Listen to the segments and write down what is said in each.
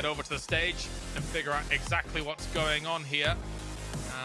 Get over to the stage and figure out exactly what's going on here.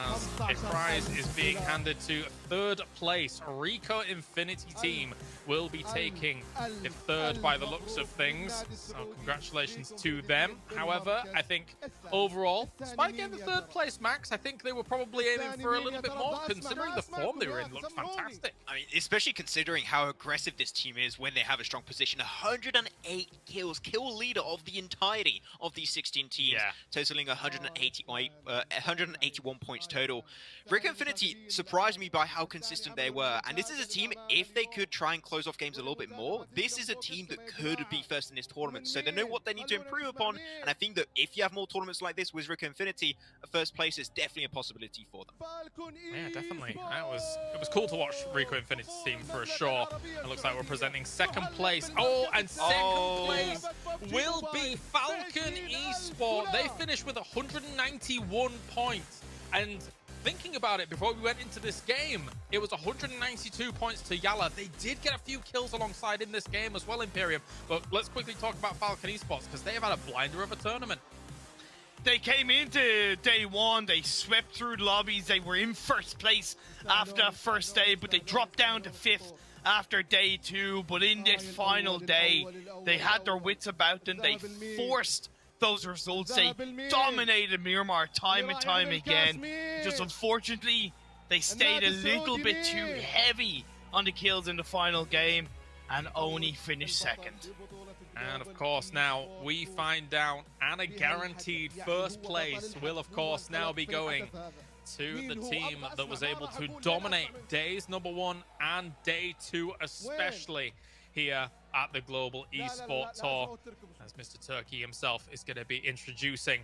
As a prize is being handed to third place. Rico Infinity team will be taking the third by the looks of things. So congratulations to them. However, I think overall, despite getting the third place, Max, I think they were probably aiming for a little bit more considering the form they were in looked fantastic. I mean, especially considering how aggressive this team is when they have a strong position. 108 kills, kill leader of the entirety of these 16 teams, totaling 181 points total. Rico Infinity surprised me by how consistent they were, and this is a team, if they could try and close off games a little bit more, this is a team that could be first in this tournament, so they know what they need to improve upon, and I think that if you have more tournaments like this with Rico Infinity, a first place is definitely a possibility for them. Yeah, definitely. It was cool to watch Rico Infinity's team for sure. It looks like we're presenting second place. Oh, and second place will be Falcon Esports. They finished with 191 points. And thinking about it, before we went into this game, it was 192 points to Yalla. They did get a few kills alongside in this game as well, Imperium. But let's quickly talk about Falcon Esports, because they have had a blinder of a tournament. They came into day one, they swept through the lobbies, they were in first place after that first day, but they dropped down to fifth after day two. But in this final day, they had their wits about them, they forced those results, they dominated Miramar time and time again. Just unfortunately, they stayed a little bit too heavy on the kills in the final game and only finished second. And of course, now we find out, and a guaranteed first place will of course now be going to the team that was able to dominate days number 1 and day 2 especially here at the Global Esports Tour, as Mr. Turkey himself is going to be introducing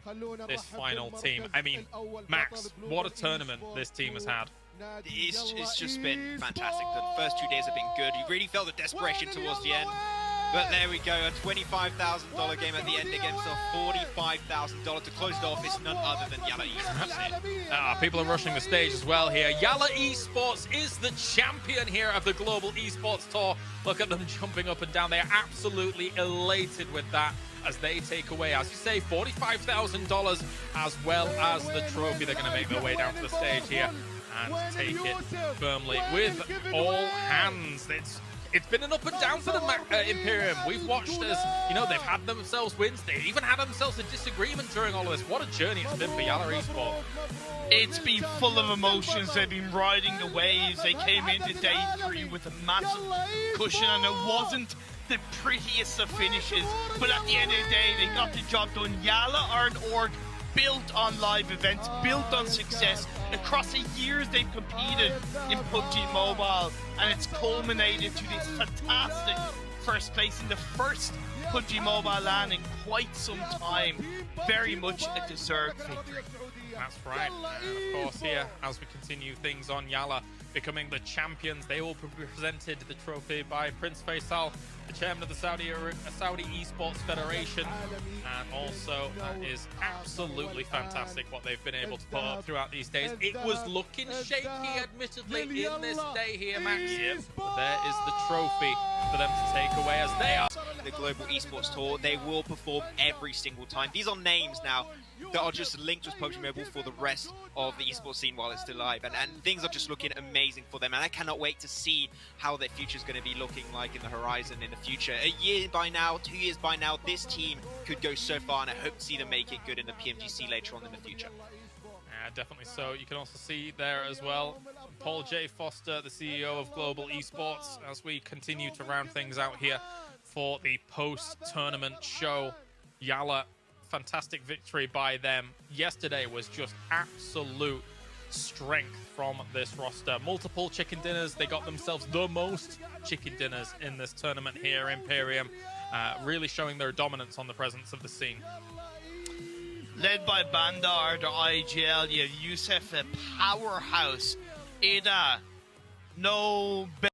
this final team. I mean, Max, what a tournament this team has had. It's just been fantastic. The first 2 days have been good. You really felt the desperation towards the end. But there we go, a $25,000 game at the end against a $45,000 to close it off. It's none other than Yalla Esports. People are rushing the stage as well here. Yalla Esports is the champion here of the Global Esports Tour. Look at them jumping up and down. They are absolutely elated with that as they take away, as you say, $45,000 as well as the trophy. They're going to make their way down to the stage here and take it firmly with all hands. It's been an up and down for the Imperium. We've watched as, you know, they've had themselves wins. They even had themselves a disagreement during all of this. What a journey it's been for Yalla Esports. It's been full of emotions. They've been riding the waves. They came into day 3 with a massive cushion, and it wasn't the prettiest of finishes. But at the end of the day, they got the job done. Yalla are an org built on live events, built on success. Across the years they've competed in PUBG Mobile, and it's culminated to this fantastic first place in the first PUBG Mobile LAN in quite some time. Very much a deserved victory. That's right. And of course here, as we continue things on, Yalla becoming the champions. They will be presented the trophy by Prince Faisal, the chairman of the Saudi Esports Federation, and also is absolutely fantastic what they've been able to put up throughout these days. It was looking shaky, admittedly, in this day here, Max. But there is the trophy for them to take away, as they are the Global Esports Tour. They will perform every single time. These are names now that are just linked with PUBG Mobile for the rest of the esports scene while it's still live, and things are just looking amazing for them, and I cannot wait to see how their future is going to be looking like in the horizon in the future. A year by now, 2 years by now, this team could go so far, and I hope to see them make it good in the PMGC later on in the future. Definitely so. You can also see there as well Paul J. Foster, the CEO of Global Esports, as we continue to round things out here for the post-tournament show. Yalla, fantastic victory by them. Yesterday was just absolute strength from this roster. Multiple chicken dinners. They got themselves the most chicken dinners in this tournament here, Imperium. Really showing their dominance on the presence of the scene. Led by Bandar, the IGL, you have Yusuf, a powerhouse. Ada, no